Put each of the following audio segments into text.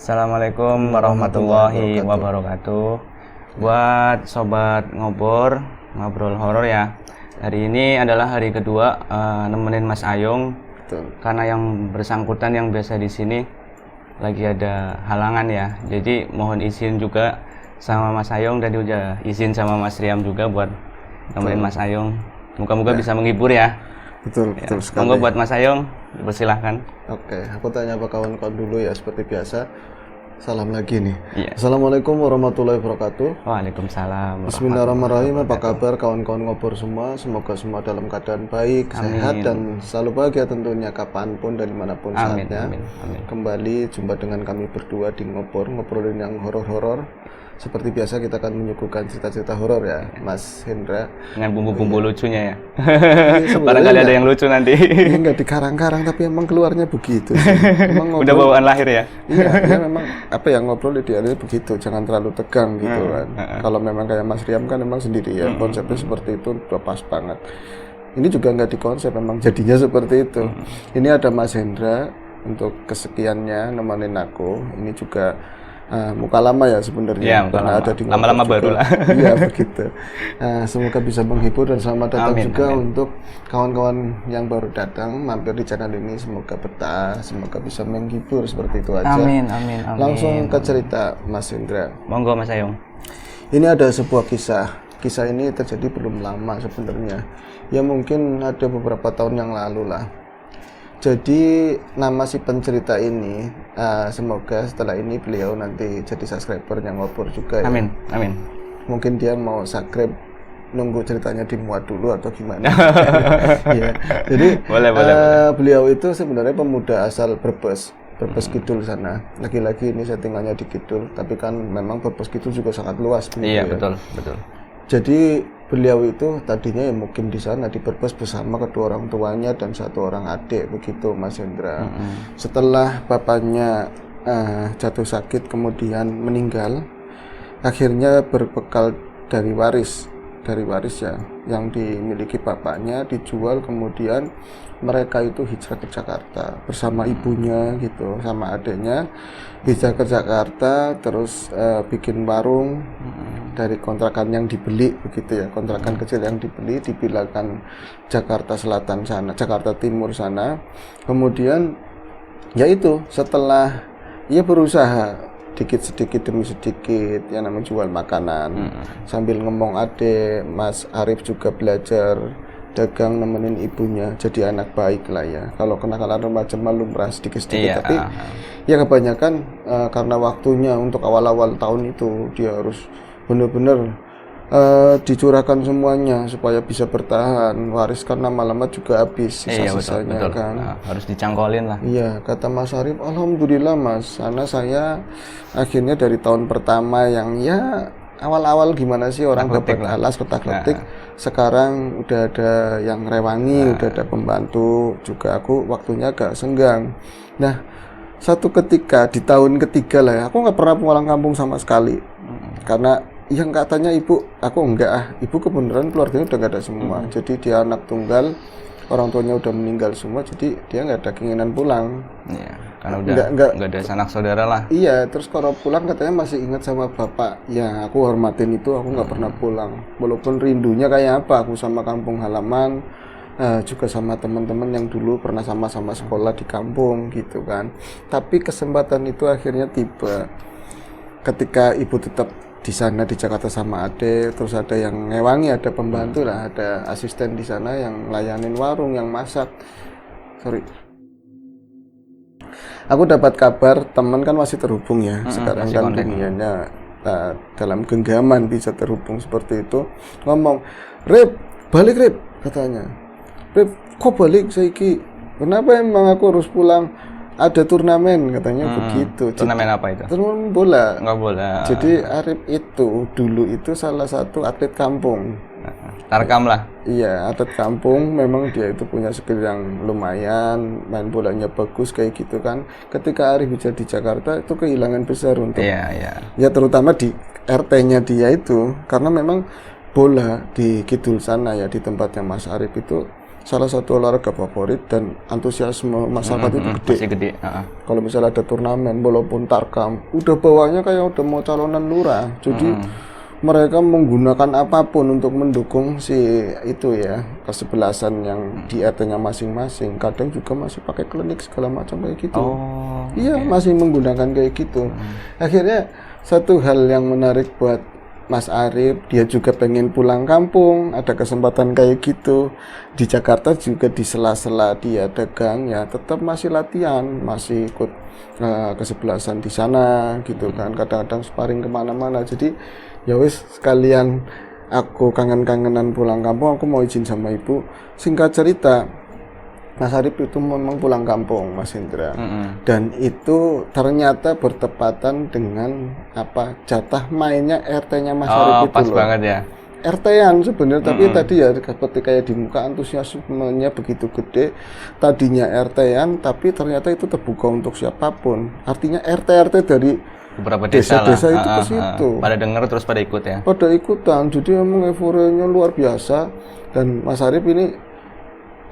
Assalamualaikum warahmatullahi wabarakatuh. Buat sobat ngobrol horor ya. Hari ini adalah hari kedua nemenin Mas Ayung. Betul. Karena yang bersangkutan yang biasa di sini lagi ada halangan ya. Jadi mohon izin juga sama Mas Ayung, dan udah izin sama Mas Riam juga buat nemenin Mas Ayung. Moga-moga bisa menghibur ya. Betul sekali. Monggo buat Mas Ayung, persilahkan. Oke, aku tanya apa kawan-kawan dulu ya, seperti biasa. Salam lagi nih. Iya. Assalamualaikum warahmatullahi wabarakatuh. Waalaikumsalam. Bismillahirrahmanirrahim. Apa kabar kawan-kawan ngobrol semua? Semoga semua dalam keadaan baik, sehat, dan selalu bahagia tentunya kapanpun dan dimanapun saatnya. Amin. Kembali jumpa dengan kami berdua di ngobrolin yang horor-horor. Seperti biasa kita akan menyuguhkan cerita-cerita horor ya, Mas Hendra. Dengan bumbu-bumbu lucunya ya. Iya, Barangkali ada yang lucu nanti. Ini enggak dikarang-karang, tapi emang keluarnya begitu sih. Emang Udah bawaan lahir ya? Iya, memang apa yang ngobrol idealnya begitu, jangan terlalu tegang gitu kan. Kalau memang kayak Mas Riam kan memang sendirian, konsepnya seperti itu udah pas banget. Ini juga nggak dikonsep, memang jadinya seperti itu. Ini ada Mas Hendra untuk kesekiannya nemenin aku. Ini juga muka lama ya sebenarnya, ya, karena ada di lama-lama baru lah. Iya begitu. Semoga bisa menghibur, dan selamat datang juga untuk kawan-kawan yang baru datang mampir di channel ini. Semoga betah, semoga bisa menghibur, seperti itu aja. Amin. Langsung ke cerita Mas Indra. Monggo Mas Ayung. Ini ada sebuah kisah. Kisah ini terjadi belum lama sebenarnya. Ya mungkin ada beberapa tahun yang lalu lah. Jadi nama si pencerita ini, semoga setelah ini beliau nanti jadi subscribernya ngobrol juga ya. Amin. Mungkin dia mau subscribe, nunggu ceritanya dimuat dulu atau gimana. Ya. Jadi boleh. Beliau itu sebenarnya pemuda asal Brebes Kidul sana. Lagi-lagi ini settingannya di Kidul, tapi kan memang Brebes Kidul juga sangat luas. Iya, ya. betul. Jadi beliau itu tadinya ya mungkin di sana di Brebes bersama kedua orang tuanya dan satu orang adik, begitu Mas Hendra. Setelah bapaknya jatuh sakit kemudian meninggal, akhirnya berbekal dari waris ya yang dimiliki bapaknya dijual, kemudian mereka itu hijrah ke Jakarta bersama ibunya gitu, sama adiknya hijrah ke Jakarta, terus bikin warung dari kontrakan yang dibeli, begitu ya, kontrakan kecil yang dibeli di bilangan Jakarta Selatan sana, Jakarta Timur sana. Kemudian ya itu setelah ia berusaha sedikit demi sedikit ya, namanya jual makanan sambil ngomong adik, Mas Arif juga belajar dagang nemenin ibunya, jadi anak baik lah ya. Kalau kenakalan remaja lumrah sedikit-sedikit, tapi ya kebanyakan karena waktunya untuk awal-awal tahun itu dia harus benar-benar dicurahkan semuanya supaya bisa bertahan. Waris kan lama-lama juga habis sisa-sisanya, betul. Kan harus dicangkolin lah. Iya, kata Mas Arif, alhamdulillah Mas, karena saya akhirnya dari tahun pertama yang ya awal-awal gimana sih orang dapat alas petak-letik, sekarang udah ada yang rewangi, udah ada pembantu juga, aku waktunya agak senggang. Nah, satu ketika di tahun ketiga lah ya, aku nggak pernah pulang kampung sama sekali, karena yang katanya ibu, aku enggak ibu kebenaran keluarganya udah gak ada semua. Jadi dia anak tunggal, orang tuanya udah meninggal semua, jadi dia nggak ada keinginan pulang. Iya, karena udah nggak ada sanak saudara lah. Iya, terus kalau pulang katanya masih ingat sama bapak. Ya aku hormatin itu, aku nggak pernah pulang. Walaupun rindunya kayak apa, aku sama kampung halaman, juga sama teman-teman yang dulu pernah sama-sama sekolah di kampung gitu kan. Tapi kesempatan itu akhirnya tiba ketika ibu tetap di sana di Jakarta sama adik, terus ada yang ngewangi, ada pembantu lah, ada asisten di sana yang layanin warung, yang masak. Aku dapat kabar teman kan masih terhubung ya, sekarang kan dunianya dalam genggaman bisa terhubung seperti itu. Ngomong, Rip, balik Rip, katanya. Rip, kok balik Saiki? Kenapa emang aku harus pulang? Ada turnamen katanya begitu. Turnamen apa itu? Turnamen bola. Nggak bola. Jadi Arif itu dulu itu salah satu atlet kampung. Tarkam lah. Iya, atlet kampung, memang dia itu punya skill yang lumayan, main bolanya bagus kayak gitu kan. Ketika Arif bisa di Jakarta itu kehilangan besar untuk ya terutama di RT-nya dia itu, karena memang bola di Kidul sana ya, di tempatnya Mas Arif itu salah satu olahraga favorit dan antusiasme masyarakat itu gede. Pasti gede. Kalau misalnya ada turnamen, walaupun tarkam, udah bawahnya kayak udah mau calonan lurah. Jadi mereka menggunakan apapun untuk mendukung si itu ya, kesebelasan yang di RT-nya masing-masing. Kadang juga masih pakai klinik segala macam kayak gitu. Iya, masih menggunakan kayak gitu. Akhirnya satu hal yang menarik buat Mas Arif, dia juga pengen pulang kampung, ada kesempatan kayak gitu. Di Jakarta juga di sela-sela dia dagang ya tetap masih latihan, masih ikut kesebelasan di sana gitu kan. Kadang-kadang sparring kemana-mana. Jadi ya wis sekalian aku kangen-kangenan pulang kampung, aku mau izin sama ibu. Singkat cerita, Mas Arif itu memang pulang kampung, Mas Indra. Dan itu ternyata bertepatan dengan jatah mainnya RT-nya Mas Arif itu pas loh. banget ya. RT-an sebenarnya, tapi tadi ya seperti kayak di muka antusiasmenya begitu gede. Tadinya RT-an, tapi ternyata itu terbuka untuk siapapun. Artinya RT-RT dari beberapa desa desa-desa itu ke situ. Pada denger terus pada ikut ya. Pada ikutan, jadi emang euforianya luar biasa. Dan Mas Arif ini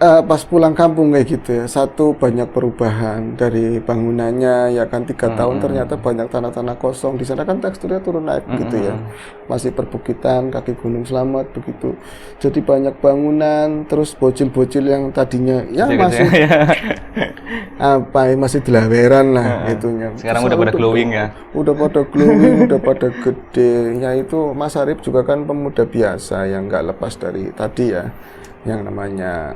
pas pulang kampung kayak gitu ya, satu banyak perubahan dari bangunannya ya kan, 3 tahun ternyata banyak tanah-tanah kosong. Di sana kan teksturnya turun naik gitu ya, masih perbukitan, kaki Gunung Slamet begitu. Jadi banyak bangunan, terus bocil-bocil yang tadinya ya masih masih delaweran lah itunya. Sekarang udah pada glowing ya. Udah pada glowing, udah pada gede. Ya itu Mas Arif juga kan pemuda biasa yang nggak lepas dari tadi ya, yang namanya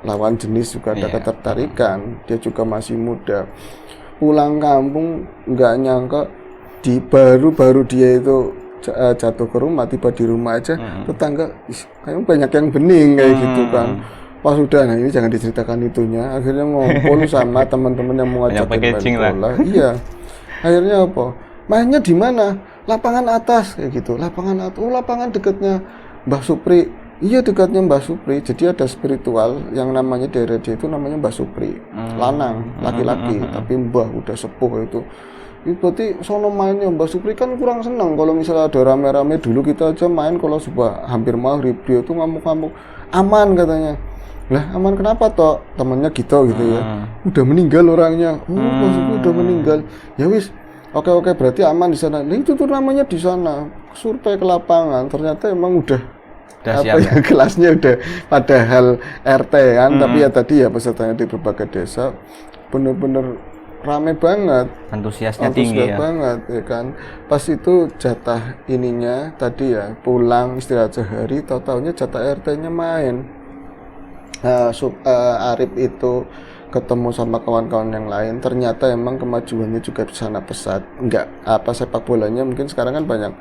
lawan jenis juga ada ketertarikan. Dia juga masih muda. Pulang kampung nggak nyangka baru dia itu jatuh ke rumah, tiba di rumah aja tetangga kayak banyak yang bening kayak gitu kan. Pas udah, nah ini jangan diceritakan itunya. Akhirnya ngumpul sama teman-teman yang mau ngajakin main bola. Iya. Akhirnya apa? Mainnya di mana? Lapangan atas kayak gitu. Lapangan atas. Oh, lapangan dekatnya Mbah Supri. Iya, dekatnya Mbah Supri. Jadi ada spiritual yang namanya daerah dia itu namanya Mbah Supri. Lanang, laki-laki, tapi Mbah udah sepuh itu. Itu berarti sono mainnya Mbah Supri kan kurang senang kalau misalnya ada rame-rame. Dulu kita aja main kalau sudah hampir maghrib, dia tuh ngamuk-ngamuk. Aman katanya. Lah, aman kenapa toh? Temannya gitu ya. Udah meninggal orangnya. Oh, Mbah Supri udah meninggal. Ya wis. Oke, berarti aman di sana. Nah, itu tuh namanya di sana. Survei ke lapangan, ternyata emang udah siap, ya, kelasnya udah padahal RT kan, tapi ya tadi ya pesertanya di berbagai desa bener-bener rame banget, antusiasnya tinggi ya banget ya kan. Pas itu jatah ininya tadi ya pulang istirahat sehari, tahu-taunya jatah RT-nya main. Arif itu ketemu sama kawan-kawan yang lain, ternyata emang kemajuannya juga di sana pesat. Enggak sepak bolanya mungkin sekarang kan banyak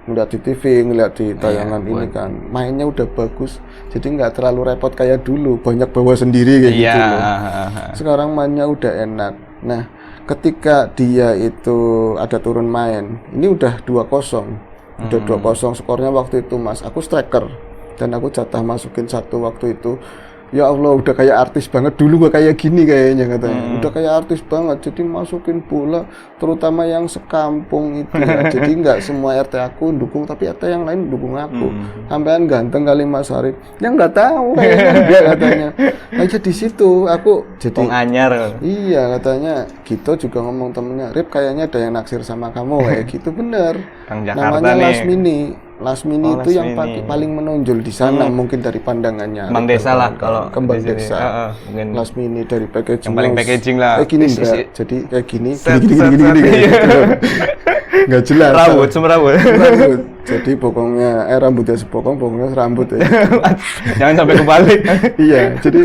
ngeliat di TV, ngeliat di tayangan ini kan, mainnya udah bagus, jadi nggak terlalu repot kayak dulu, banyak bawa sendiri kayak gitu loh. Sekarang mainnya udah enak. Nah, ketika dia itu ada turun main, ini udah 2-0, udah 2-0 skornya waktu itu Mas. Aku striker dan aku jatah masukin 1 waktu itu. Ya Allah, udah kayak artis banget. Dulu gak kayak gini kayaknya katanya. Udah kayak artis banget. Jadi masukin bola, terutama yang sekampung itu ya. Jadi nggak semua RT aku dukung, tapi RT yang lain dukung aku. Sampean ganteng kali Mas Arif. Ya nggak tahu kayaknya dia katanya. Aja di situ aku jadi anyar. Iya katanya. Gitu juga ngomong temennya, Rip kayaknya ada yang naksir sama kamu kayak gitu. Bener. Namanya Lasmini itu yang paling menonjol di sana mungkin dari pandangannya. Kembang desa lah kalau kembang desa. Lasmini dari packaging. Yang paling packaging lah. Kayak gini enggak. Jadi kayak gini gini. Enggak jelas. Rambut. Jadi bokongnya rambutnya sepokong, bokongnya serambut ya. Jangan sampai kebalik. Iya, jadi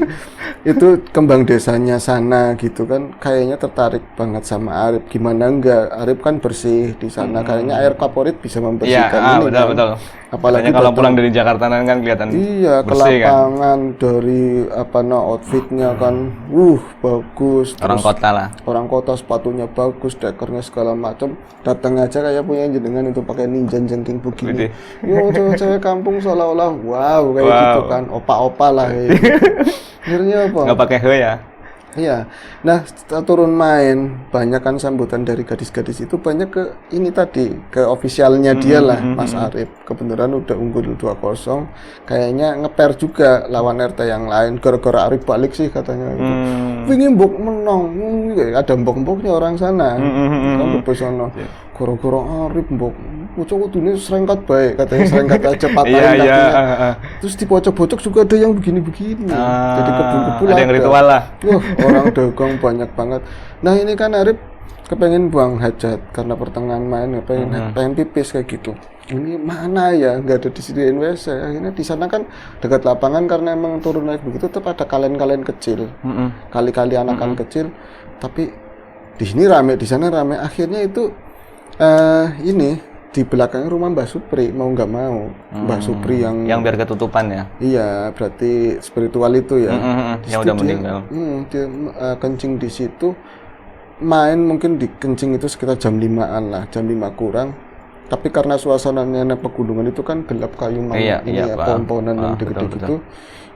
itu kembang desanya sana gitu kan, kayaknya tertarik banget sama Arif. Gimana enggak, Arif kan bersih di sana, kayaknya air kaporit bisa membersihkan ini. Iya, betul. Apalagi kalau pulang dari Jakarta kan kelihatan iya, bersih, ke lapangan kan? Dari outfitnya kan bagus. Orang kota lah. Orang kota, sepatunya bagus, dekernya segala macam. Datang aja kayak punya jenengan itu pakai ninja jengking begini. Yo, cewek kampung seolah-olah wow kayak gitu kan, opa-opa lah kayak gitu. Akhirnya apa? Nggak pakai he ya? Iya. Nah, setelah turun main, banyak kan sambutan dari gadis-gadis itu banyak ke ini tadi, ke ofisialnya dia lah, Mas Arif. Kebetulan udah unggul 2-0. Kayaknya ngeper juga lawan RT yang lain. Gara-gara Arif balik sih katanya gitu. Wingi mbok menang. Ada mbok-mboknya orang sana. Kan bebas sono. Gara-gara Arif mbok. Bocok kudune serengkat baik, katanya serengkat aja patahin kakinya. Terus di pojok-pojok juga ada yang begini-begini. Jadi kebun-kebun ada yang ritual lah. Wah, orang dagang banyak banget. Nah, ini kan Arif kepengen buang hajat karena pertengahan main pengen pipis kayak gitu. Ini mana ya, nggak ada disediain WC. Akhirnya di sana kan dekat lapangan karena emang turun naik begitu tetap ada kalian-kalian kecil. Kali-kali anak-anak kecil. Tapi di sini rame, di sana rame. Akhirnya itu ini di belakang rumah Mbah Supri, mau nggak mau Mbah Supri yang biar ketutupan ya. Iya, berarti spiritual itu ya. Yang udah meninggal. Dia kencing di situ, main mungkin di kencing itu sekitar jam 5-an lah, jam 5 kurang. Tapi karena suasananya pegunungan itu kan gelap, kayu pohon-pohonan yang gede gitu,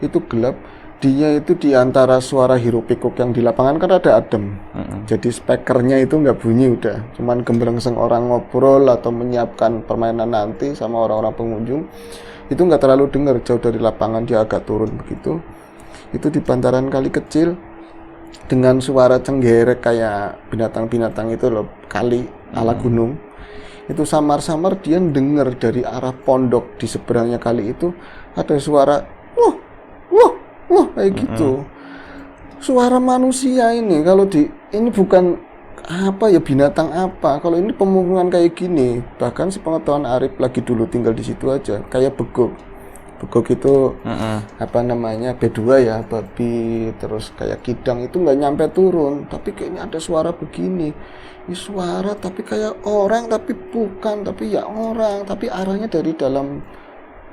itu gelap. Dia itu di antara suara hiruk pikuk yang di lapangan kan ada adem. Jadi speakernya itu nggak bunyi udah. Cuman gemblengseng orang ngobrol atau menyiapkan permainan nanti sama orang-orang pengunjung. Itu nggak terlalu dengar, jauh dari lapangan dia agak turun begitu. Itu di bantaran kali kecil dengan suara cenggerek kayak binatang-binatang itu loh, kali ala gunung. Itu samar-samar dia dengar dari arah pondok di seberangnya kali itu ada suara wah kayak gitu. Suara manusia ini kalau ini bukan apa ya, binatang apa. Kalau ini pemukungan kayak gini, bahkan sepengetahuan Arif lagi dulu tinggal di situ aja, kayak beguk. Beguk itu apa namanya, B2 ya, babi, terus kayak kidang itu nggak nyampe turun, tapi kayaknya ada suara begini. Ini suara tapi kayak orang, tapi bukan, tapi ya orang, tapi arahnya dari dalam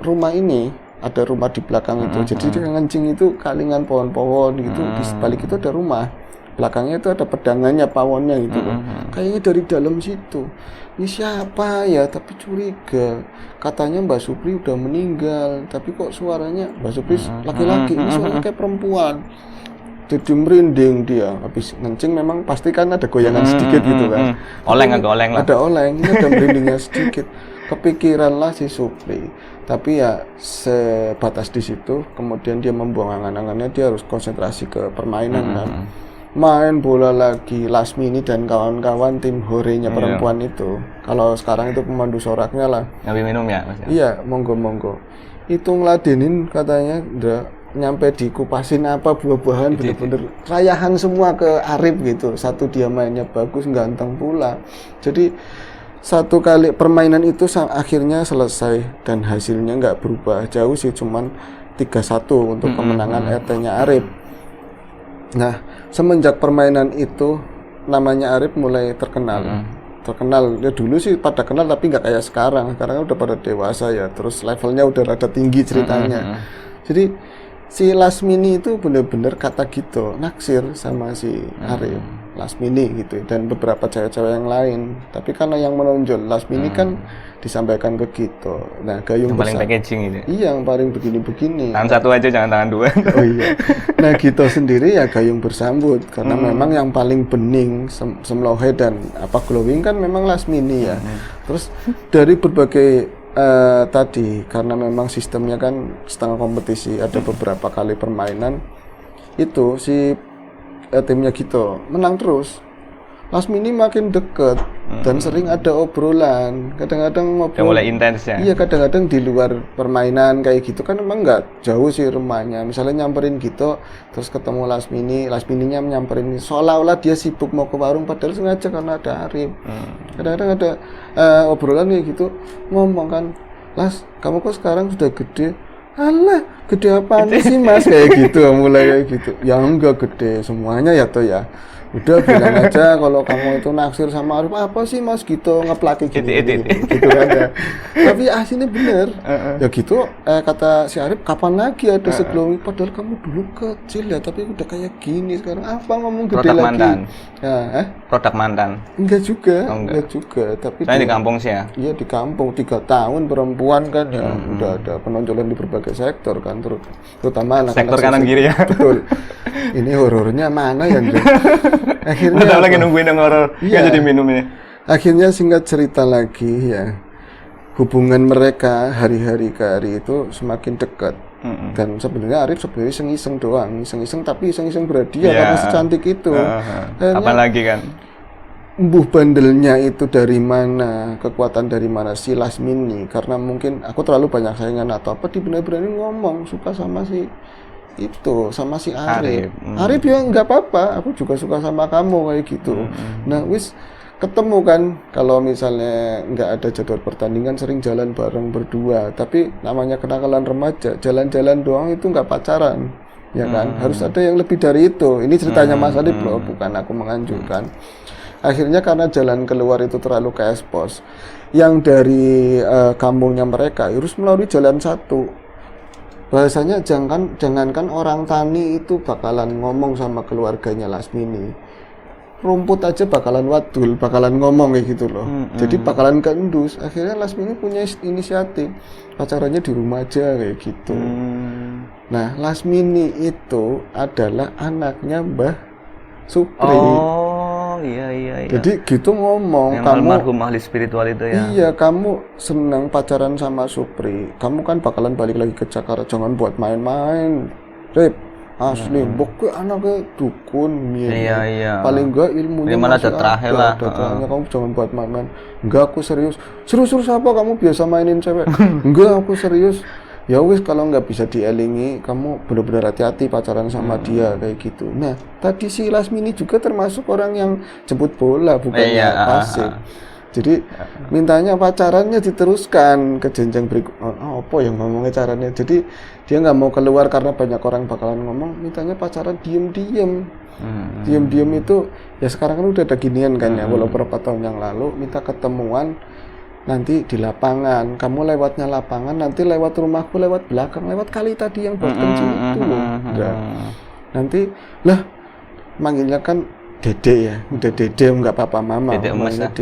rumah ini. Ada rumah di belakang itu, jadi dia ngencing itu kalingan pohon-pohon gitu, di balik itu ada rumah, belakangnya itu ada pedangannya, pawonnya gitu loh. Kayaknya dari dalam situ. Ini siapa ya, tapi curiga. Katanya Mbak Supri udah meninggal, tapi kok suaranya Mbak Supri laki-laki, ini suaranya kayak perempuan. Jadi merinding dia, habis ngencing memang pasti kan ada goyangan sedikit gitu kan. Oleng lah. Ada oleng, ini ada merindingnya sedikit. Kepikiran lah si Supri, tapi ya sebatas di situ. Kemudian dia membuang angan-angannya, dia harus konsentrasi ke permainan kan. Main bola lagi, Lasmini dan kawan-kawan tim horenya perempuan itu. Kalau sekarang itu pemandu soraknya lah. Ngambil minum ya Mas? Iya, monggo. Itu ngeladenin katanya, nyampe dikupasin apa buah-buahan, bener-bener rayahan semua ke Arif gitu. Satu dia mainnya bagus, ganteng pula. Jadi satu kali permainan itu akhirnya selesai dan hasilnya nggak berubah jauh sih, cuman 3-1 untuk kemenangan RT-nya Arif. Nah, semenjak permainan itu namanya Arif mulai terkenal. Terkenal ya, dulu sih pada kenal tapi nggak kayak sekarang. Sekarang udah pada dewasa ya, terus levelnya udah rada tinggi ceritanya. Jadi si Lasmini itu bener-bener kata gitu, naksir sama si Arif. Lasmini gitu, dan beberapa cewek-cewek yang lain. Tapi karena yang menonjol Lasmini kan disampaikan ke Gito. Nah, gayung yang paling packaging itu. Iya, yang paling begini-begini. Tangan satu aja, jangan tangan dua. Oh iya. Nah, Gito sendiri ya gayung bersambut karena memang yang paling bening, semlohe dan glowing kan memang Lasmini ya. Terus dari berbagai tadi karena memang sistemnya kan setengah kompetisi, ada beberapa kali permainan itu si timnya gitu menang terus. Lasmini makin deket dan sering ada obrolan. Kadang-kadang ngobrol. Mulai intens ya. Iya, kadang-kadang di luar permainan kayak gitu kan emang nggak jauh sih rumahnya. Misalnya nyamperin gitu, terus ketemu Lasmininya nyamperin seolah-olah dia sibuk mau ke warung padahal sengaja karena ada Arif. Kadang-kadang ada obrolan kayak gitu, ngomong kan, Las, kamu kok sekarang sudah gede? Alah, gede apaan sih Mas? Kayak gitu, mulai kayak gitu. Ya enggak gede semuanya ya toh ya. Udah bilang aja kalau kamu itu naksir sama Arif, apa sih Mas gitu, ngeplaki gini, gitu kan ya. Tapi aslinya bener. Ya gitu, kata si Arif, kapan lagi ada seglowing, padahal kamu dulu kecil ya, tapi udah kayak gini sekarang. Apa ngomong gede produk lagi? Mantan. Ya, produk mantan. Enggak juga, Oh, enggak juga. Tapi saya di kampung sih ya. Iya, di kampung 3 tahun perempuan kan ya, udah ada penonjolan di berbagai sektor kan. kan, terutama anak-anak Sektor kanan kiri ya. Betul. Ini horornya mana ya, Andre? Akhirnya Mantap lagi nungguin yang horor, nggak Iya. jadi minum ini. Akhirnya singkat cerita lagi ya, hubungan mereka hari-hari ke hari itu semakin dekat. Dan sebenarnya Arif sebenarnya iseng-iseng doang, iseng-iseng tapi iseng-iseng berhadiah Iya. karena secantik itu. Akhirnya, Apalagi kan? embuh bandelnya itu dari mana, kekuatan dari mana si Lasmini, karena mungkin aku terlalu banyak saingan atau apa, dia benar-benar ngomong suka sama si itu, sama si Arif. Arif ya nggak apa-apa, aku juga suka sama kamu kayak gitu. Nah wis ketemu kan, kalau misalnya nggak ada jadwal pertandingan sering jalan bareng berdua, tapi namanya kenakalan remaja, jalan-jalan doang itu nggak pacaran, ya kan? Harus ada yang lebih dari itu. Ini ceritanya Mas Arif loh, bukan aku menganjurkan. Akhirnya karena jalan keluar itu terlalu ke expose, yang dari kampungnya mereka harus melalui jalan satu. Bahasanya jangankan orang tani itu bakalan ngomong sama keluarganya Lasmini, rumput aja bakalan wadul, bakalan ngomong kayak gitu loh. Jadi bakalan keendus. Akhirnya Lasmini punya inisiatif, pacarannya di rumah aja kayak gitu. Nah, Lasmini itu adalah anaknya Mbah Supri. Oh, iya. Jadi gitu ngomong, Yang kamu almarhum ahli spiritual itu ya. iya, kamu senang pacaran sama Supri, kamu kan bakalan balik lagi ke Jakarta, jangan buat main-main. Rip, asli, pokoknya anaknya dukun, Iya. paling enggak ilmunya Ini mana masih ada terakhir lah. ada terahnya, kamu jangan buat main-main. Enggak, aku serius. Serius apa, kamu biasa mainin cewek? Enggak, aku serius. Ya wis, kalau nggak bisa dielingi, kamu benar-benar hati-hati pacaran sama dia kayak gitu. Nah, tadi si Lasmini juga termasuk orang yang jemput bola, bukannya pasif. Jadi mintanya pacarannya diteruskan ke jenjang berikut. Apa yang ngomongnya caranya? Jadi dia nggak mau keluar karena banyak orang bakalan ngomong. Mintanya pacaran diem-diem. Diem-diem itu ya sekarang kan udah ada ginian kan ya. Walau beberapa tahun yang lalu minta ketemuan. Nanti di lapangan, kamu lewatnya lapangan, nanti lewat rumahku, lewat belakang, lewat kali tadi yang buat kencing itu loh. Nanti lah manggilnya kan Dede ya, udah Dede nggak papa mama, Dede emas ya.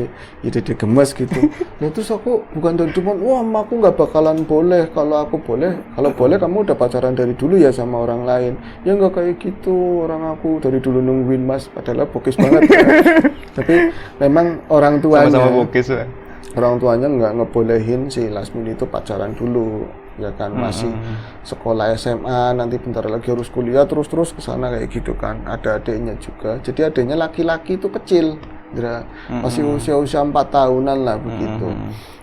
Dede gemes gitu. Nah terus aku bukan dari depan, wah aku nggak bakalan boleh, kalau boleh kamu udah pacaran dari dulu ya sama orang lain. Ya nggak kayak gitu, orang aku dari dulu nungguin mas, padahal bokis banget ya. Tapi memang orang tuanya Sama-sama bokis ya. Orang tuanya nggak ngebolehin si Lasmini itu pacaran dulu, ya kan, masih sekolah SMA, nanti bentar lagi harus kuliah, terus ke sana kayak gitu kan. Ada adiknya juga, jadi adiknya laki-laki itu kecil, masih usia 4 tahunan lah begitu.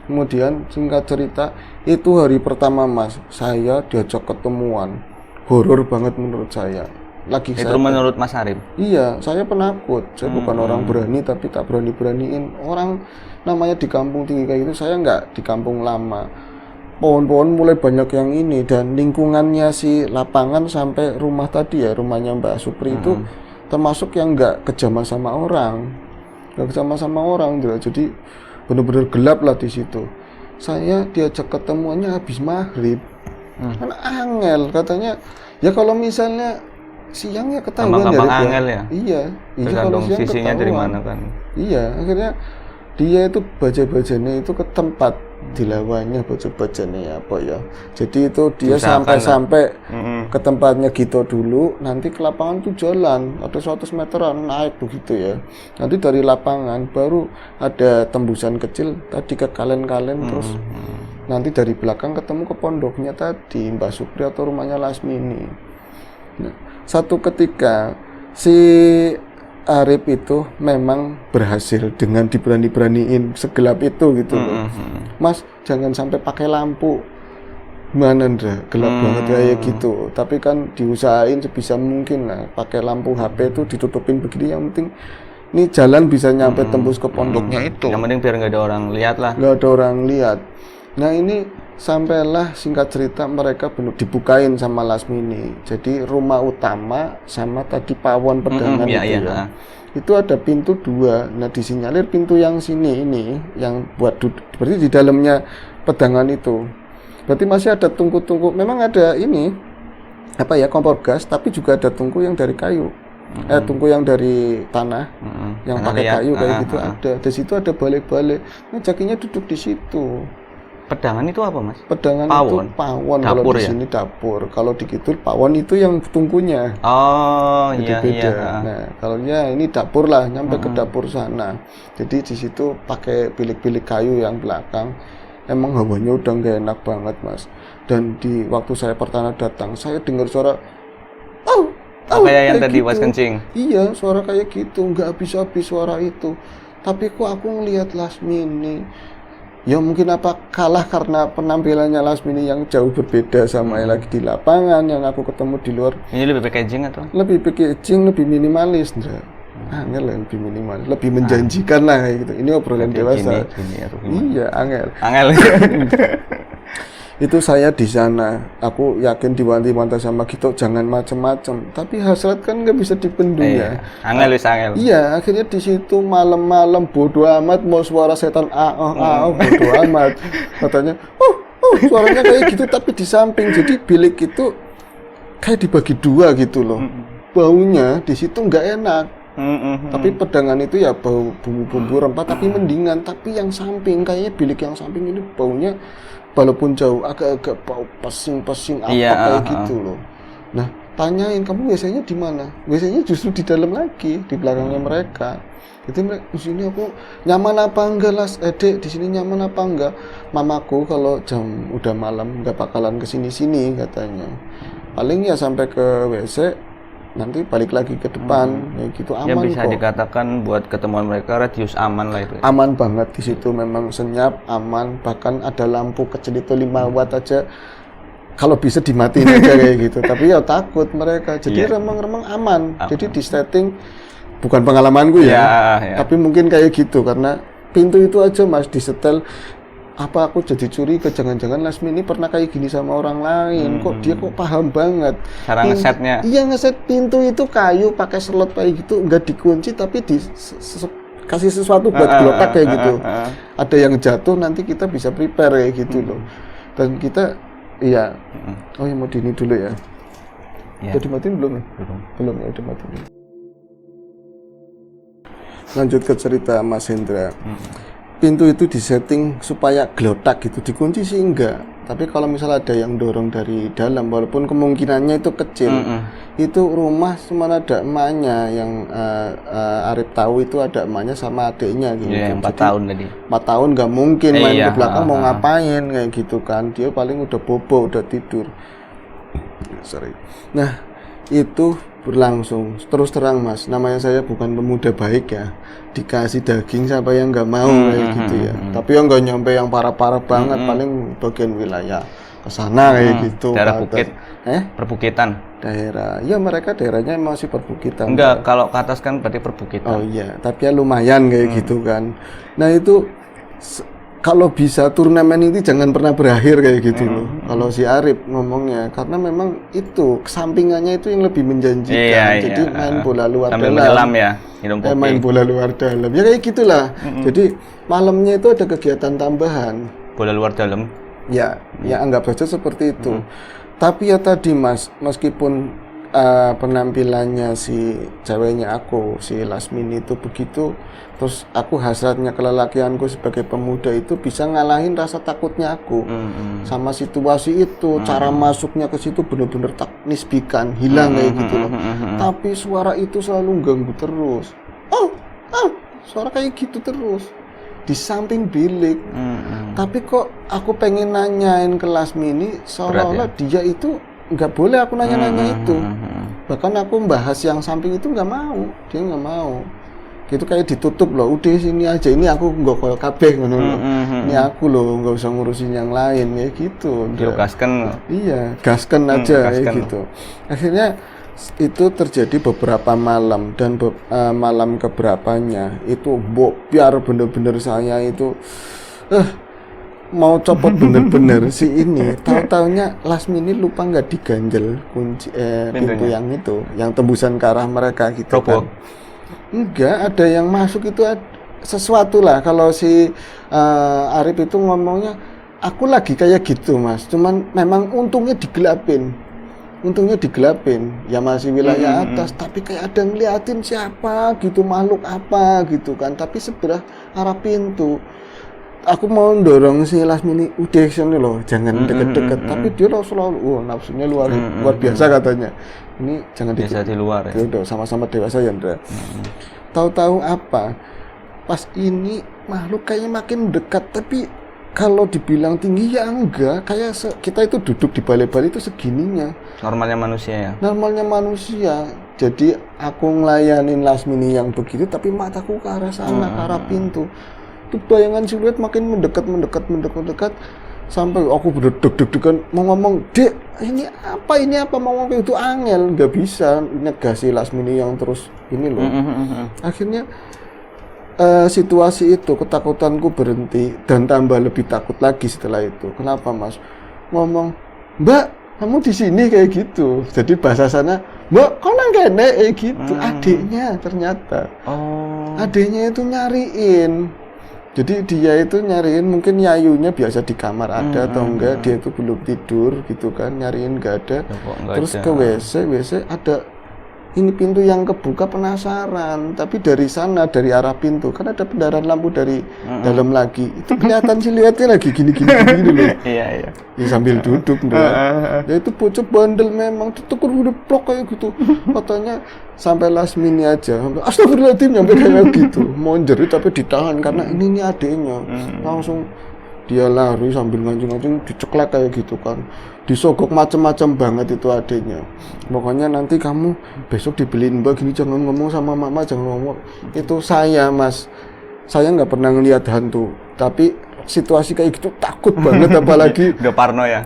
Kemudian singkat cerita, itu hari pertama Mas, saya diajak ketemuan, horor banget menurut saya. Itu menurut Mas Arif? Iya, saya penakut. Saya bukan orang berani, tapi tak berani-beraniin. Orang namanya di kampung tinggi kayak gitu, saya nggak di kampung lama. Pohon-pohon mulai banyak yang ini, dan lingkungannya si lapangan sampai rumah tadi ya, rumahnya Mbak Supri itu termasuk yang nggak kejamah sama orang. Jadi benar-benar gelap lah di situ. Saya diajak ketemuannya habis maghrib. Kan angel katanya. Ya kalau misalnya siang ya ketahuan gampang angel ya. Iya Tergantung kalau siang sisinya ketahuan. dari mana kan. Iya, akhirnya dia itu baja-bajanya itu ke tempat dilawannya baja-bajanya apa ya. Jadi itu dia sampai ke tempatnya gitu dulu, nanti ke lapangan tuh jalan ada 100 meteran naik begitu ya. Nanti dari lapangan baru ada tembusan kecil tadi ke kalen-kalen terus nanti dari belakang ketemu ke pondoknya tadi Mbak Supri atau rumahnya Lasmini. Nah, satu ketika si Arif itu memang berhasil dengan diberani-beraniin segelap itu gitu loh. Mas jangan sampai pakai lampu, mana Ndra, gelap banget kayak gitu. Tapi kan diusahain sebisa mungkin lah, pakai lampu HP itu ditutupin begini, yang penting ini jalan bisa nyampe tembus ke pondoknya itu. Yang penting biar nggak ada orang lihat lah. Nggak ada orang lihat. Nah ini sampailah singkat cerita mereka benar dibukain sama Lasmini. Jadi rumah utama sama tadi pawon pedangan itu ada pintu 2. Nah disinyalir pintu yang sini ini yang buat berarti di dalamnya pedangan itu. Berarti masih ada tungku-tungku. Memang ada ini apa ya, kompor gas, tapi juga ada tungku yang dari kayu. Tungku yang dari tanah, yang pakai kayu kayak gitu ada. Di situ ada balik-balik. Nah, Jakinya duduk di situ. Pedangan itu apa, Mas? Pedangan Pawon. itu pawon, kalau Dapur di ya? sini dapur. Kalau di Kidul pawon itu yang tungkunya. Oh, Itu iya beda. iya. Nah, kalau ya ini dapur lah, nyampe ke dapur sana. Jadi di situ pakai bilik-bilik kayu yang belakang. Emang hawanya udah nggak enak banget, Mas. Dan di waktu saya pertama datang, saya dengar suara oh, Oh, kayak yang tadi gitu. was kencing. Iya, suara kayak gitu, nggak habis-habis suara itu. Tapi kok aku ngelihat Lasmini, ya mungkin apa kalah karena penampilannya Lasmini yang jauh berbeda sama yang lagi di lapangan, yang aku ketemu di luar. Ini lebih packaging atau? Lebih packaging, lebih minimalis, Ndra. Angel lah, lebih minimalis, lebih menjanjikan lah kayak gitu. Ini obrolan dewasa. Gini, Iya, angel. Angel. Itu saya di sana, aku yakin diwanti-wanti sama Gito jangan macem-macem. Tapi hasrat kan nggak bisa dibendung ya. Angel wis angel. Iya, akhirnya di situ malam-malam bodo amat mau suara setan bodo amat. Katanya, suaranya kayak gitu tapi di samping. Jadi bilik itu kayak dibagi dua gitu loh. Baunya di situ nggak enak. Tapi pedangan itu ya bau bumbu-bumbu rempah tapi mendingan. Tapi yang samping kayaknya bilik yang samping ini baunya walaupun jauh agak-agak bau pesing-pesing apa kayak gitu loh. Nah, tanyain kamu biasanya di mana? Biasanya justru di dalam lagi, di belakangnya mereka. Jadi di sini aku nyaman apa enggak Las? Dek, di sini nyaman apa enggak? Mamaku kalau jam udah malam nggak bakalan kesini-sini katanya. Paling ya sampai ke WC, nanti balik lagi ke depan, kayak gitu aman ya bisa kok. dikatakan buat ketemuan mereka radius aman lah itu. Aman banget di situ, memang senyap, aman, bahkan ada lampu kecil itu 5 watt aja. Kalau bisa dimatiin aja kayak gitu. Tapi ya takut mereka. Jadi remang-remang aman. Jadi di setting, bukan pengalamanku ya. Tapi mungkin kayak gitu karena pintu itu aja Mas disetel. Apa aku jadi curiga, jangan-jangan Lasmini pernah kayak gini sama orang lain. Kok dia kok paham banget. Cara ngesetnya. Iya, ngeset pintu itu kayu pakai slot kayak gitu, nggak dikunci tapi kasih sesuatu buat gelotak kayak gitu. Ada yang jatuh nanti kita bisa prepare kayak gitu loh. Dan kita iya. Oh ya mau dini dulu ya. Udah dimatiin belum ya? Belum ya, udah matiin. Lanjut ke cerita Mas Hendra. Pintu itu disetting supaya gelotak gitu, dikunci sih enggak. Tapi kalau misalnya ada yang dorong dari dalam, walaupun kemungkinannya itu kecil, itu rumah cuma ada emaknya yang Arif tahu itu ada emaknya sama adiknya gitu. Iya, 4 tahun tadi. 4 tahun nggak mungkin main Iya, ke belakang mau ngapain kayak gitu kan. Dia paling udah bobo, udah tidur. Sorry. Nah, itu berlangsung. Terus terang Mas, namanya saya bukan pemuda baik ya. Dikasih daging siapa yang nggak mau kayak gitu ya. Tapi yang nggak nyampe yang parah-parah banget, paling bagian wilayah kesana kayak gitu. Daerah bukit. Perbukitan. Daerah, ya mereka daerahnya masih perbukitan. Enggak, kalau ke atas kan berarti perbukitan. Oh iya, tapi ya lumayan kayak gitu kan. Nah itu kalau bisa turnamen ini jangan pernah berakhir kayak gitu loh. Kalau si Arif ngomongnya, karena memang itu kesampingannya itu yang lebih menjanjikan. Jadi main bola luar sambil dalam. menyelam ya, minum kopi. Main bola luar dalam. Ya kayak gitulah. Jadi malamnya itu ada kegiatan tambahan. Bola luar dalam. Ya, ya anggap saja seperti itu. Tapi ya tadi Mas, meskipun penampilannya si ceweknya aku, si Lasmini itu begitu, terus aku hasratnya kelelakianku sebagai pemuda itu bisa ngalahin rasa takutnya aku sama situasi itu. Cara masuknya ke situ bener-bener tak nisbikan, hilang kayak gitu loh. Tapi suara itu selalu ganggu terus. Suara kayak gitu terus di samping bilik. Tapi kok aku pengen nanyain ke Lasmini seolah-olah dia itu nggak boleh aku nanya-nanya itu. Bahkan aku membahas yang samping itu nggak mau, dia nggak mau. Gitu kayak ditutup loh, udah sini aja, ini aku nggak koyo kabeh ngono loh. Ini aku loh, nggak usah ngurusin yang lain kayak gitu. Gaskan. Iya, gaskan aja kayak gitu. Akhirnya itu terjadi beberapa malam dan malam keberapanya itu biar bener-bener saya itu mau copot bener-bener si ini. Tahu-taunya Lasmini lupa nggak diganjel kunci pintu yang itu, yang tembusan ke arah mereka gitu kan. Enggak, ada yang masuk itu sesuatu lah. Kalau si Arif itu ngomongnya, aku lagi kayak gitu Mas. Cuman memang untungnya digelapin. Ya masih wilayah atas, tapi kayak ada ngeliatin siapa gitu, makhluk apa gitu kan. Tapi sebelah arah pintu. aku mau dorong si Lasmini udah sini loh, jangan deket-deket. Tapi dia selalu nafsunya luar biasa katanya. Ini jangan biasa di luar ya. Udah sama-sama dewasa ya, Ndra. Tahu-tahu apa? Pas ini makhluk kayaknya makin dekat, tapi kalau dibilang tinggi ya enggak, kayak kita itu duduk di balai-balai itu segininya. Normalnya manusia ya? Normalnya manusia. Jadi aku ngelayanin Lasmini yang begitu, tapi mataku ke arah sana, ke arah pintu. Itu bayangan siluet makin mendekat, sampai aku berdeg-degan mau ngomong, "Dek, ini apa mau ngomong itu angel." Nggak bisa negasi Lasmini yang terus ini loh. Akhirnya situasi itu, ketakutanku berhenti dan tambah lebih takut lagi setelah itu. Kenapa, Mas? Ngomong, "Mbak, kamu di sini," kayak gitu. Jadi bahasa sana, "Mbak, kau nang kene," kayak gitu. Adiknya ternyata. Adiknya itu nyariin. Jadi dia itu nyariin, mungkin nyayunya biasa di kamar ada atau enggak, dia itu belum tidur gitu kan, nyariin enggak ada. Terus ke WC ada ini pintu yang kebuka, penasaran, tapi dari sana, dari arah pintu kan ada pendarahan lampu dari dalam lagi, itu kelihatan siluetnya lagi gini loh. Iya. Ya, sambil duduk, ya itu bocah bandel memang, tekur udah plok kayak gitu, katanya sampai Lasmini aja, astagfirullahaladzim, sampai kayak gitu, mau jerit tapi ditahan karena ini adiknya, langsung dia lari sambil ngancing-ngancing, diceklek kayak gitu kan, disogok macem-macem banget itu adiknya. Pokoknya nanti kamu besok dibeliin Mbak gini, jangan ngomong sama mama, jangan ngomong. Itu saya, Mas, saya nggak pernah ngelihat hantu, tapi situasi kayak gitu takut banget. Apalagi udah parno ya,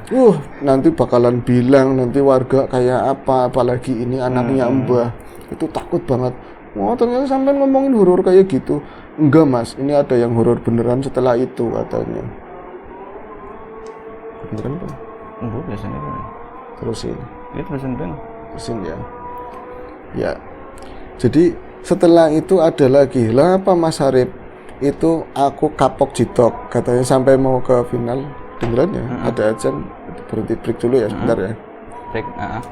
nanti bakalan bilang nanti warga kayak apa, apalagi ini anaknya Mbah, itu takut banget. Ternyata sampai ngomongin horor kayak gitu. Enggak, Mas, ini ada yang horor beneran setelah itu katanya. Beneran Bang? Enggak, biasanya kan. Terusin. Iya, terusin Bang. Terusin ya. Ya. Jadi setelah itu ada lagi lah apa Mas Harip, itu aku kapok jitok katanya sampai mau ke final. Dengeran ya? Ada azan, berhenti break dulu ya sebentar ya. Break,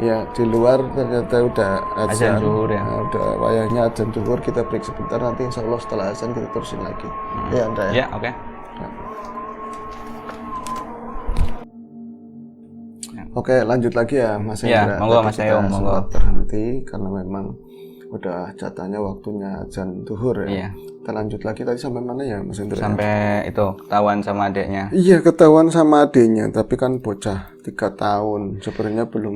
ya di luar ternyata udah azan zuhur ya. Udah wayahnya azan zuhur, kita break sebentar, nanti insya Allah setelah azan kita terusin lagi. Ya Andra ya. Ya, oke. Oke, lanjut lagi ya Mas Hendra. Ya, monggo Mas Ayong, monggo. Berhenti karena memang udah jatahnya waktunya azan zuhur ya. Iya. Kita lanjut lagi, tadi sampai mana ya Mas Hendra? Sampai itu ketahuan sama adiknya. Iya, ketahuan sama adiknya, tapi kan bocah 3 tahun, sebenarnya belum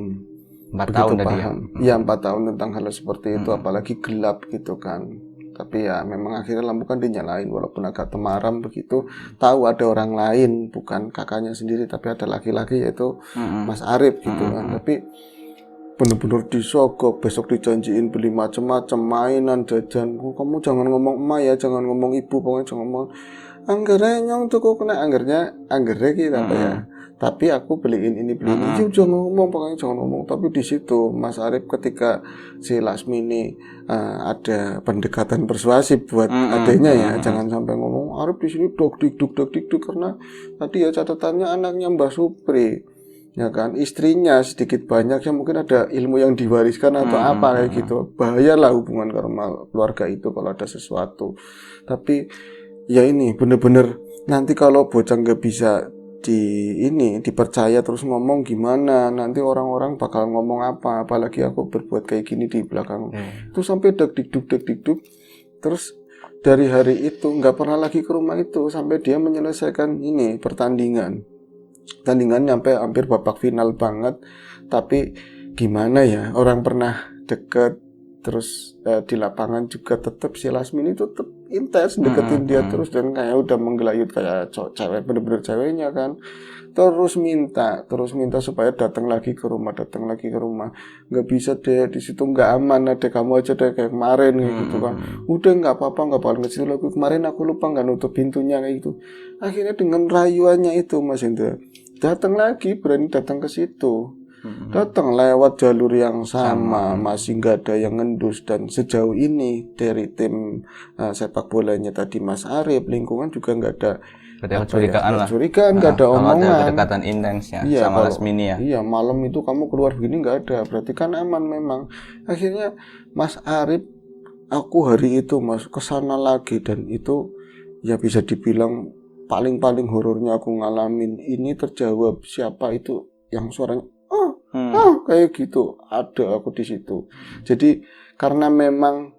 4 tahun tadi ya. Iya, 4 tahun tentang hal seperti itu, apalagi gelap gitu kan. Tapi ya memang akhirnya lampu kan dinyalain walaupun agak temaram begitu, tahu ada orang lain, bukan kakaknya sendiri tapi ada laki-laki yaitu Mas Arif gitu kan. Tapi bener-bener disogok, besok dijanjiin beli macam-macam mainan, jajan. Kamu jangan ngomong emak ya, jangan ngomong ibu, pokoknya jangan ngomong anggernya nyong tuh kena anggernya gitu apa ya. Tapi aku beliin ini beliin ini, jangan ngomong, pokoknya jangan ngomong. Tapi di situ Mas Arif ketika si Lasmini ada pendekatan persuasif buat adiknya ya, jangan sampai ngomong Arif di sini dok dik karena tadi ya catatannya anaknya Mbah Supri. Ya kan, istrinya sedikit banyak yang mungkin ada ilmu yang diwariskan atau apa kayak gitu. Bahayalah hubungan keluarga itu kalau ada sesuatu. Tapi ya ini bener-bener nanti kalau bocah nggak bisa dipercaya terus ngomong gimana, nanti orang-orang bakal ngomong apa, apalagi aku berbuat kayak gini di belakang. Itu sampai deg-dikduk terus dari hari itu nggak pernah lagi ke rumah itu sampai dia menyelesaikan ini pertandingan nyampe hampir babak final banget. Tapi gimana ya, orang pernah deket terus di lapangan juga tetap si Lasmini itu tetap intens deketin dia terus, dan kayak udah menggelayut kayak cewek, bener-bener ceweknya kan. Terus minta supaya datang lagi ke rumah. Nggak bisa deh, di situ nggak aman, ada kamu aja deh kayak kemarin kayak gitu kan. Udah nggak apa-apa, nggak bakal ngecil lagi. Kemarin aku lupa nggak nutup pintunya kayak gitu. Akhirnya dengan rayuannya itu Mas Indra datang lagi, berani datang ke situ. Datang lewat jalur yang sama, masih nggak ada yang ngendus. Dan sejauh ini dari tim sepak bolanya tadi Mas Arif, lingkungan juga nggak ada kecurigaan, nggak ada omongan. Ada kedekatan intens ya, sama Lasmini ya. Iya, malam itu kamu keluar begini nggak ada, berarti kan aman memang. Akhirnya Mas Arif, aku hari itu Mas kesana lagi, dan itu ya bisa dibilang paling horornya aku ngalamin ini terjawab siapa itu yang suaranya kayak gitu, ada aku di situ. Jadi karena memang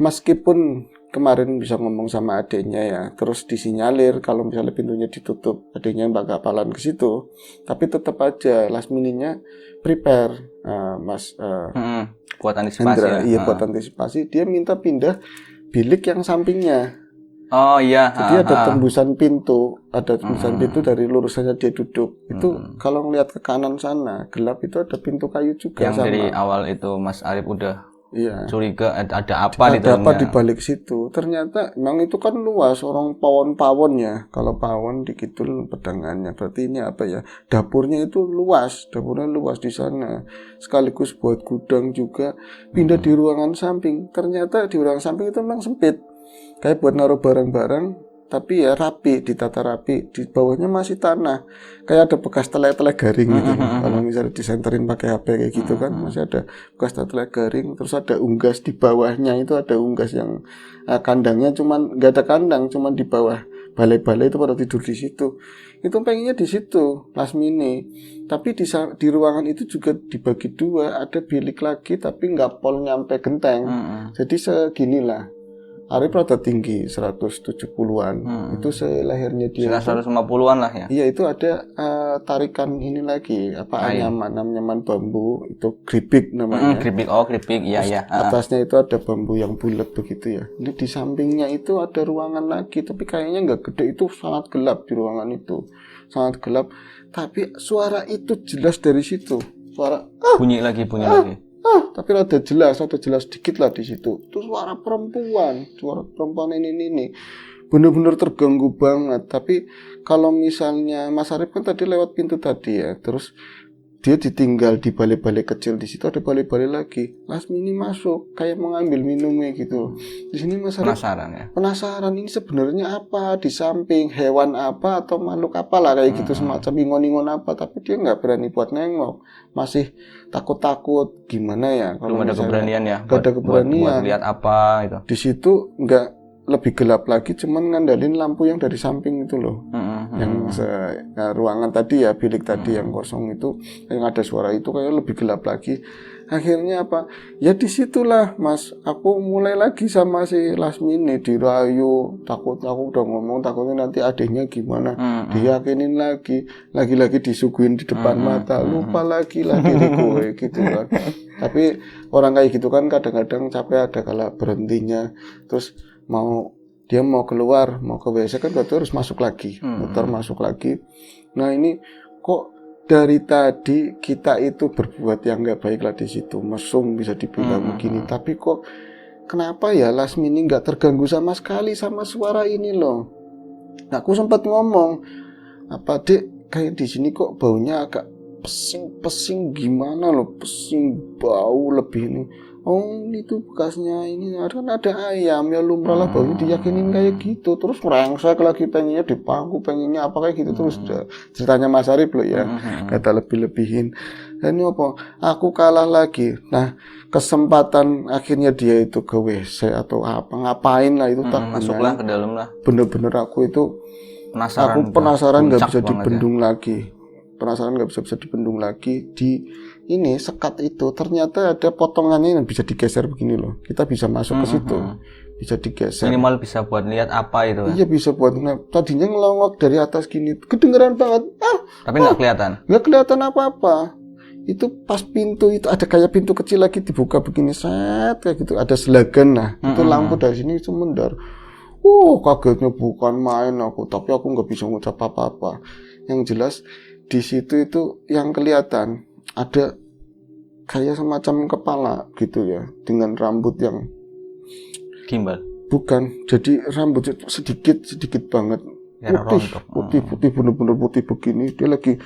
meskipun kemarin bisa ngomong sama adiknya ya, terus disinyalir kalau misalnya pintunya ditutup, adiknya nggak kapalan ke situ, tapi tetap aja last minute-nya prepare, Mas buat antisipasi Hendra, ya. iya buat antisipasi, dia minta pindah bilik yang sampingnya. Oh iya. Jadi ada tembusan pintu, pintu dari lurusannya dia duduk. Itu kalau ngelihat ke kanan sana, gelap itu ada pintu kayu juga yang sama. dari awal itu Mas Arif udah Iya. curiga ada apa di Ada apa dalamnya. di balik situ? Ternyata memang itu kan luas, orang pawon ya. Kalau pawon dikidul pedangannya, berarti ini apa ya? Dapurnya itu luas, dapurnya luas di sana. Sekaligus buat gudang juga. Pindah di ruangan samping. Ternyata di ruangan samping itu memang sempit. Kayak buat naruh barang-barang, tapi ya rapi, ditata rapi. Di bawahnya masih tanah, kayak ada bekas telai-telai garing gitu. Kalau misalnya disenterin pakai HP kayak gitu kan, masih ada bekas telai garing. Terus ada unggas di bawahnya, itu ada unggas yang kandangnya cuman nggak ada kandang, cuman di bawah balai-balai itu pada tidur di situ. Itu pengennya di situ last minute. Tapi di ruangan itu juga dibagi dua, ada bilik lagi tapi nggak pol nyampe genteng. Jadi seginilah. Arif rada tinggi, 170-an. Itu selehernya dia. 150-an lah ya. Iya, itu ada tarikan ini lagi, anyaman bambu, itu gripik namanya. Gripik, iya. Atasnya itu ada bambu yang bulat begitu ya. Ini di sampingnya itu ada ruangan lagi, tapi kayaknya nggak gede, itu sangat gelap di ruangan itu. Sangat gelap, tapi suara itu jelas dari situ. Suara bunyi lagi. Tapi ada jelas sedikit lah di situ. Itu suara perempuan ini benar-benar terganggu banget. Tapi kalau misalnya Mas Arif kan tadi lewat pintu tadi ya, terus dia ditinggal di balai-balai kecil, di situ ada balai-balai lagi. Last minute masuk kayak mengambil minumnya gitu. Di sini Mas Arif penasaran ini sebenarnya apa, di samping hewan apa atau makhluk apa lah kayak gitu, semacam ingon-ingon apa, tapi dia nggak berani buat nengok, masih takut-takut gimana ya. Belum ada keberanian ya. Gak ada keberanian. Buat lihat apa itu. Di situ nggak lebih gelap lagi, cuman ngandalin lampu yang dari samping itu loh. Yang ruangan tadi ya, bilik tadi yang kosong itu, yang ada suara itu kayak lebih gelap lagi. Akhirnya apa? Ya disitulah Mas, aku mulai lagi sama si last minute dirayu, takut, aku udah ngomong takutnya nanti adiknya gimana, diyakinin lagi disuguhin di depan mata, lupa lagi diriku gitu kan. Tapi orang kayak gitu kan kadang-kadang capek, ada kala berhentinya, terus dia mau keluar, mau ke WC kan berarti harus masuk lagi, muter masuk lagi. Nah ini kok dari tadi kita itu berbuat yang nggak baik lah di situ, mesum bisa dibilang begini, tapi kok kenapa ya last minute nggak terganggu sama sekali sama suara ini loh. Nah, aku sempat ngomong, apa Dek, kayak di sini kok baunya agak pesing gimana loh, pesing bau lebih ini. Oh itu bekasnya ini, kan ada ayam ya, lumrah lah baunya, diyakinin kayak gitu. Terus merengsek lagi, pengennya dipangku, pengennya apa kayak gitu. Terus ceritanya Mas Arif loh ya, kata lebih-lebihin. Dan ini apa, aku kalah lagi. Nah kesempatan akhirnya dia itu ke WC atau apa, ngapain lah itu, tak masuklah ke dalam lah. Bener-bener aku itu penasaran nggak bisa dibendung lagi. Penasaran nggak bisa dibendung lagi. Di ini sekat itu ternyata ada potongannya yang bisa digeser begini loh. Kita bisa masuk ke situ, bisa digeser. Minimal bisa buat lihat apa itu. Iya bisa buat. Tadinya ngelongok dari atas gini, kedengeran banget. Tapi nggak kelihatan. Nggak kelihatan apa-apa. Itu pas pintu itu ada kayak pintu kecil lagi dibuka begini, set kayak gitu. Ada selagan, itu lampu dari sini semendar. Kagetnya bukan main aku, tapi aku nggak bisa ngucap apa-apa. Yang jelas di situ itu yang kelihatan ada kayak semacam kepala gitu ya, dengan rambut yang gimbal. Bukan, jadi rambutnya sedikit banget, putih bener-bener putih begini. Dia lagi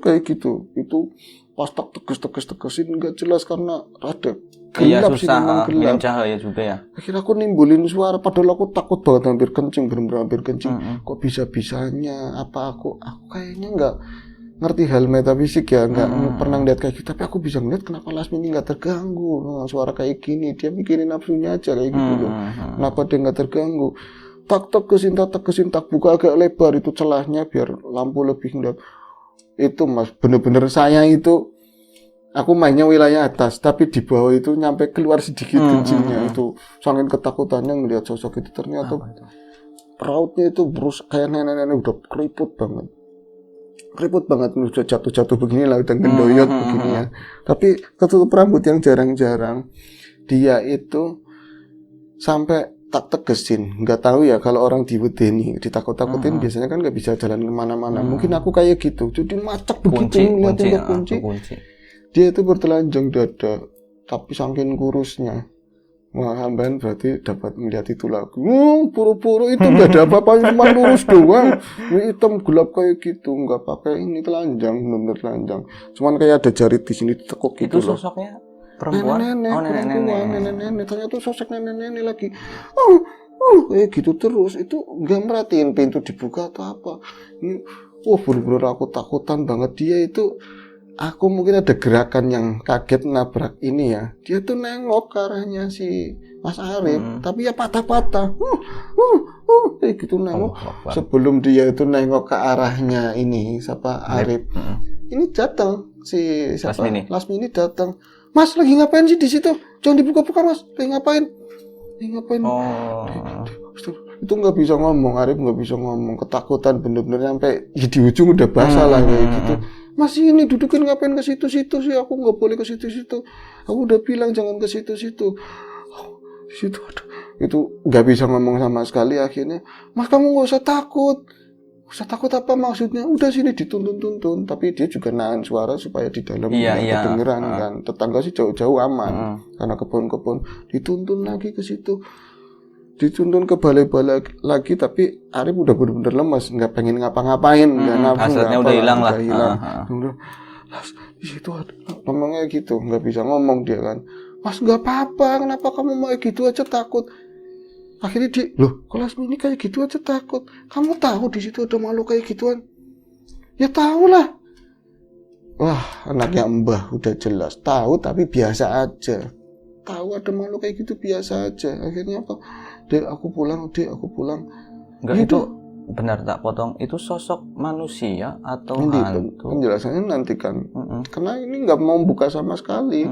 kayak gitu. Itu pas tak tegesin nggak jelas karena ada gelap sih, memang gelap. Cahaya juga ya. Akhirnya aku nimbulin suara, padahal aku takut banget, hampir kencing, bener-bener hampir kencing. Kok bisa-bisanya, apa aku kayaknya nggak ngerti hal metafisik ya, nggak pernah lihat kayak gitu, tapi aku bisa ngeliat kenapa last minute nggak terganggu. Suara kayak gini, dia mikirin nafsunya aja kayak gitu loh. Kenapa dia nggak terganggu? tak tegesin, tak buka agak lebar itu celahnya biar lampu lebih ngeliat. Itu Mas, bener-bener saya itu, aku mainnya wilayah atas, tapi di bawah itu nyampe keluar sedikit kencingnya itu. Saking ketakutannya ngelihat sosok itu, ternyata rautnya itu terus kayak nenek-nenek udah keriput banget udah jatuh begini lah, udah gendoyot begini ya. Tapi ketutup rambut yang jarang-jarang. Dia itu sampai tak tegesin, nggak tahu ya kalau orang diwedeni, ditakut-takutin biasanya kan nggak bisa jalan kemana-mana. Mungkin aku kayak gitu, jadi macet begitu ngeliatin kunci. Dia itu bertelanjang dada, tapi saking kurusnya. Wah, hambahan berarti dapat melihat itu lagi. Puru-puru itu nggak ada apa-apa, cuma lurus doang. Ini hitam gelap kayak gitu, nggak pakai ini telanjang, benar-benar telanjang. Cuman kayak ada jari di sini ditekuk gitu loh. Itu sosoknya perempuan? Nenek. Ternyata tuh sosok nenek lagi. Kayak gitu terus. Itu nggak merhatiin pintu dibuka atau apa. Ini, bener-bener aku takutan banget. Dia itu, aku mungkin ada gerakan yang kaget nabrak ini ya. Dia tuh nengok ke arahnya si Mas Arif, tapi ya patah-patah. Kayak gitu nengok. Sebelum dia itu nengok ke arahnya ini, siapa Arif. Ini datang si siapa? Lasmini datang. Mas lagi ngapain sih di situ? Jangan dibuka-buka Mas. Lagi ngapain? Itu nggak bisa ngomong, Arif nggak bisa ngomong, ketakutan bener-bener sampai di ujung udah basah lah kayak gitu. Masih ini dudukin ngapain ke situ-situ sih? Aku nggak boleh ke situ-situ. Aku udah bilang jangan ke situ-situ. Situ itu nggak bisa ngomong sama sekali. Akhirnya, Mas kamu nggak usah takut. Usah takut apa maksudnya? Udah sini dituntun. Tapi dia juga nahan suara supaya di dalam kedengeran kan. Tetangga sih jauh-jauh aman karena kebun-kebun. Dituntun lagi ke situ. Dituntun ke balai-balai lagi, tapi Arif udah benar-benar lemas, nggak pengen ngapa-ngapain, nggak nafsu, hasratnya udah hilang lah. Di situ ngomongnya gitu, nggak bisa ngomong dia kan. Mas nggak apa-apa, kenapa kamu mau gitu aja takut? Akhirnya dia, loh, kalau Lasmini kayak gitu aja takut. Kamu tahu di situ ada makhluk kayak gituan? Ya tahu lah. Wah, anaknya Mbah udah jelas tahu, tapi biasa aja. Tahu ada makhluk kayak gitu biasa aja. Akhirnya apa? Dek, aku pulang. Enggak, itu benar tak potong. Itu sosok manusia atau hantu? Penjelasannya nanti kan. Karena ini nggak mau buka sama sekali.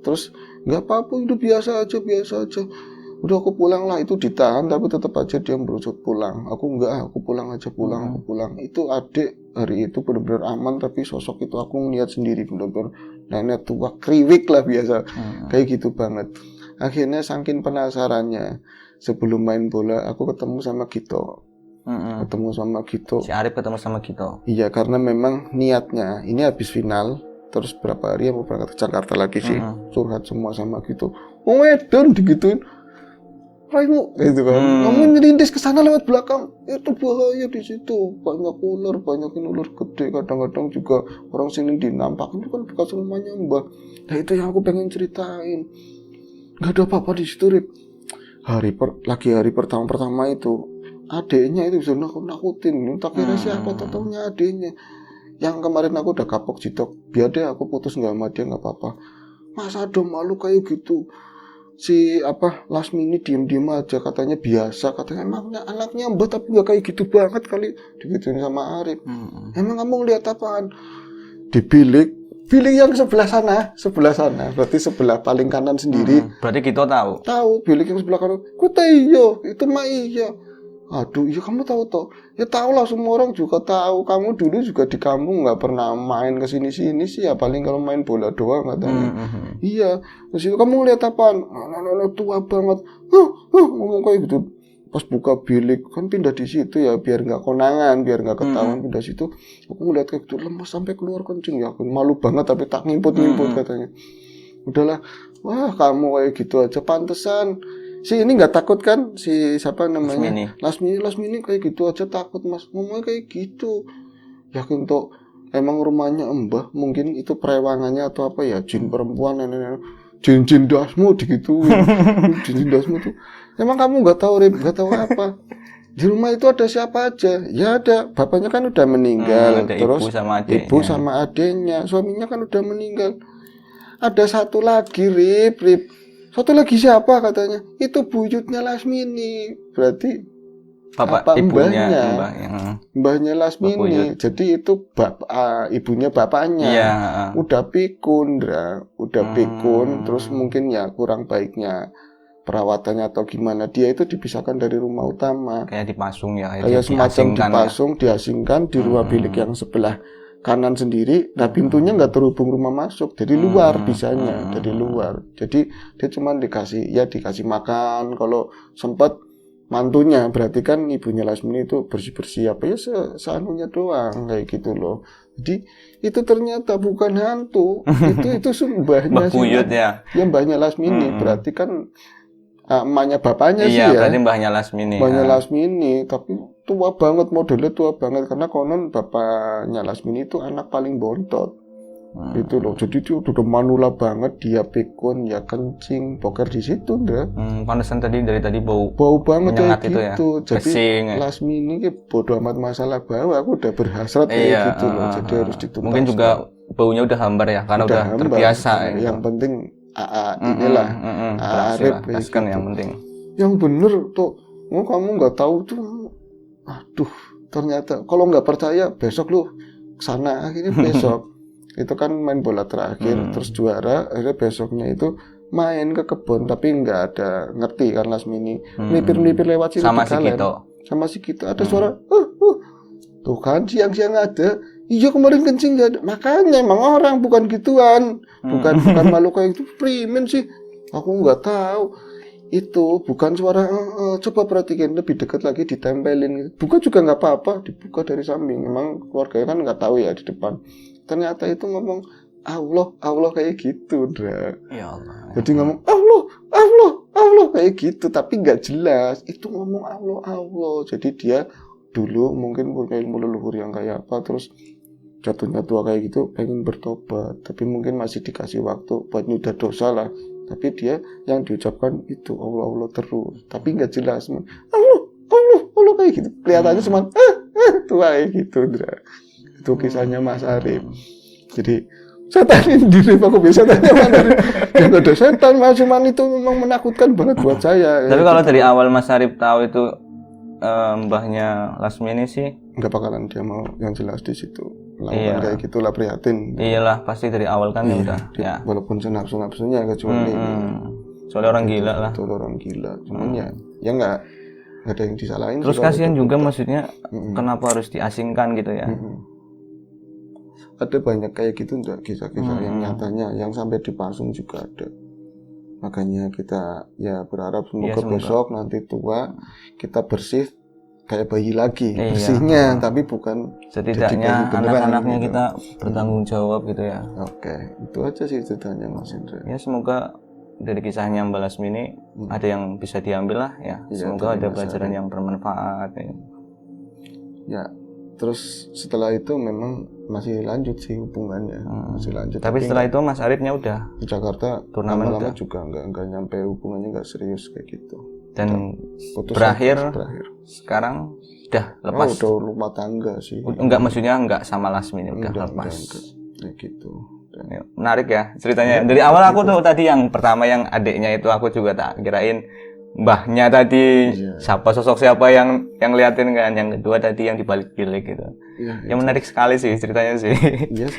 Terus nggak apa-apa, itu biasa aja. Udah aku pulang lah, itu ditahan tapi tetap aja dia berusaha pulang. Aku pulang aja. Itu adik hari itu benar-benar aman, tapi sosok itu aku ngeliat sendiri benar-benar nenek tua kriwik lah biasa. Kayak gitu banget. Akhirnya saking penasarannya, sebelum main bola aku ketemu sama Gito. Si Arif ketemu sama Gito. Iya, karena memang niatnya ini habis final, terus berapa hari mau berangkat ke Jakarta lagi sih. Curhat semua sama Gito. Edan digituin. Raimu gitu kan. Kamu nyerintis ke sana lewat belakang. Itu bahaya di situ. Banyak ular gede. Kadang-kadang juga orang sini dinampakin, itu kan bekas rumahnya Mbah. Nah itu yang aku pengen ceritain. Gak ada apa-apa di situ, Rip. Hari pertama itu adeknya itu bisa nakutin. Tak kira siapa, taunya adeknya. Yang kemarin aku udah kapok jitok. Biar deh aku putus nggak sama dia, nggak apa-apa. Masa ada malu kayak gitu. Si Lasmini diem aja, katanya biasa, katanya emangnya anaknya Mbah tapi nggak kayak gitu banget kali, digituin sama Arif. Emang kamu lihat apaan? Di bilik yang sebelah sana, berarti sebelah paling kanan sendiri. Berarti kita tahu bilik yang sebelah kanan. Kuta iyo, itu mah iya. Aduh, iya kamu tahu toh? Ya tahu lah, semua orang juga tahu. Kamu dulu juga di kampung nggak pernah main ke sini sih ya, paling kalau main bola doang katanya. Iya, terus itu kamu lihat apaan? Nenek tua banget. Ngomong kayak gitu. Pas buka bilik kan pindah di situ ya, biar nggak konangan, biar nggak ketahuan pindah situ. Aku ngeliat kayak gitu, lemas sampai keluar kencing ya. Aku malu banget tapi tak ngimput katanya. Udahlah, wah kamu kayak gitu aja, pantesan. Si ini nggak takut kan, si siapa namanya Lasmini kayak gitu aja takut Mas, ngomongnya kayak gitu. Yakin toh emang rumahnya Mbah, mungkin itu perewangannya atau apa ya, jin perempuan, nenek jin dasmu digituin. Jin dasmu tuh emang kamu nggak tahu, Rip, nggak tahu apa. Di rumah itu ada siapa aja? Ya ada, bapaknya kan udah meninggal, ada terus ibu sama adiknya, suaminya kan udah meninggal. Ada satu lagi, Rip. Satu lagi siapa katanya? Itu buyutnya Lasmini. Berarti bapak ibunya, mbahnya Lasmini. Jadi itu ibunya bapaknya. Iya. Udah pikun, udah pikun. Terus mungkin ya kurang baiknya perawatannya atau gimana, dia itu dipisahkan dari rumah utama. Kayak dipasung ya. Kayak semacam dipasung, diasingkan di ruang bilik yang sebelah kanan sendiri. Nah pintunya nggak terhubung rumah masuk, jadi luar bisanya, dari luar. Jadi dia cuma dikasih makan kalau sempat. Mantunya, berarti kan ibunya Lasmini itu bersih-bersih apa ya seanunya doang kayak gitu loh. Jadi itu ternyata bukan hantu, itu mbahnya Buyut ya. Ya mbahnya Lasmini, berarti kan emaknya bapaknya sih ya. Iya, berarti mbahnya Lasmini. Mbahnya Lasmini, tapi tua banget, modelnya tua banget karena konon bapaknya Lasmini itu anak paling bontot. Itu loh, jadi dia udah manula banget, dia pikun, ya kencing, poker di situ, Pantesan dari tadi bau banget kayak gitu. Ya. Jadi Kesing, Lasmini bodo amat masalah bau, aku udah berhasrat kayak gitu loh. Jadi harus dituntaskan. Mungkin juga baunya udah hambar ya, karena udah terbiasa. Yang penting inilah Arif gitu. Yang penting. Yang bener tuh, kamu nggak tahu tuh, aduh, ternyata kalau nggak percaya besok lu kesana, akhirnya besok. Itu kan main bola terakhir terus juara, akhirnya besoknya itu main ke kebun tapi nggak ada ngerti kan Lasmini melipir lewat situ sama si Kito ada suara tuh kan siang-siang ada, iya kemarin kencing nggak ada, makanya emang orang bukan gituan, bukan makhluk kayak itu primen sih, aku nggak tahu itu bukan suara coba perhatikan lebih dekat lagi, ditempelin, buka juga nggak apa-apa, dibuka dari samping, emang keluarganya kan nggak tahu ya di depan. Ternyata itu ngomong Allah kayak gitu, Ya Allah. Jadi ngomong Allah kayak gitu, tapi nggak jelas. Itu ngomong Allah. Jadi dia dulu mungkin punya ilmu leluhur yang kayak apa, terus jatuhnya tua kayak gitu, pengen bertobat, tapi mungkin masih dikasih waktu buat nyudah dosa lah. Tapi dia yang diucapkan itu Allah terus, tapi nggak jelas. Allah kayak gitu. Kelihatannya cuma tua kayak gitu, Itu kisahnya Mas Arif. Jadi setan ini aku bisa tanya mana? Ya nggak ada setan, Mas, cuman itu memang menakutkan banget buat saya. Tapi kalau dari awal Mas Arif tahu itu mbahnya Lasmini sih nggak bakalan dia mau yang jelas di situ. Lakukan kayak gitulah, prihatin. Iyalah, pasti dari awal kan udah. Ya. Walaupun senapsunya kecuali ini. Soalnya orang gila lah. Itu orang gila. Cuman ya nggak ada yang disalahin. Terus kasihan juga maksudnya kenapa harus diasingkan gitu ya. Ada banyak kayak gitu enggak kisah-kisah yang nyatanya yang sampai dipasung juga ada. Makanya kita ya berharap semoga besok nanti tua kita bersih kayak bayi lagi, bersihnya tapi bukan setidaknya anak-anaknya gitu. Kita bertanggung jawab gitu ya. Oke, itu aja sih ceritanya Mas Indra. Ya semoga dari kisahnya Mbak Lasmini ada yang bisa diambil lah ya. Semoga ada pelajaran yang bermanfaat ya. Terus setelah itu memang masih lanjut sih hubungannya, masih lanjut. Tapi setelah itu Mas Arifnya udah di Jakarta, turnamen lama-lama juga nggak nyampe hubungannya, nggak serius kayak gitu. Dan berakhir. Sekarang udah lepas. Udah rumah tangga sih. Enggak, maksudnya enggak sama Lasmini, udah lepas. Kayak gitu. Menarik ya ceritanya. Dari awal aku tuh tadi yang pertama yang adiknya itu aku juga tak kirain mbahnya tadi siapa yang liatin kan, yang kedua tadi yang dibalik bilik gitu. Yang menarik sekali sih ceritanya sih.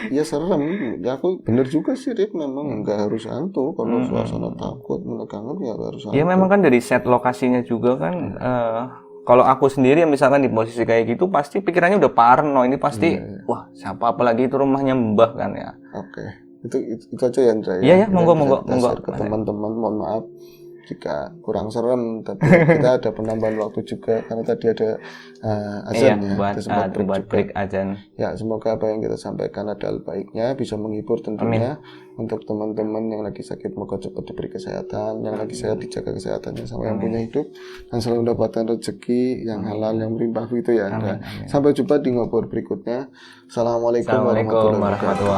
Ya serem. Ya aku bener juga sih, Rip, memang nggak harus hantu kalau suasana takut menegangkan ya harus hantu. Ya memang kan dari set lokasinya juga kan. Kalau aku sendiri misalkan di posisi kayak gitu pasti pikirannya udah parno, ini pasti wah siapa, apalagi itu rumahnya mbah kan ya. Oke. Itu aja ya Andra. Iya monggo. Ke teman-teman, mohon maaf jika kurang serem, tapi kita ada penambahan waktu juga karena tadi ada azan buat break azan. Ya, semoga apa yang kita sampaikan ada hal baiknya, bisa menghibur tentunya. Untuk teman-teman yang lagi sakit semoga cepat diberi kesehatan, yang lagi sehat dijaga kesehatannya, sama yang punya hidup dan selalu mendapatkan rezeki yang halal yang melimpah gitu ya. Amin. Sampai jumpa di ngobrol berikutnya. Assalamualaikum warahmatullahi wabarakatuh.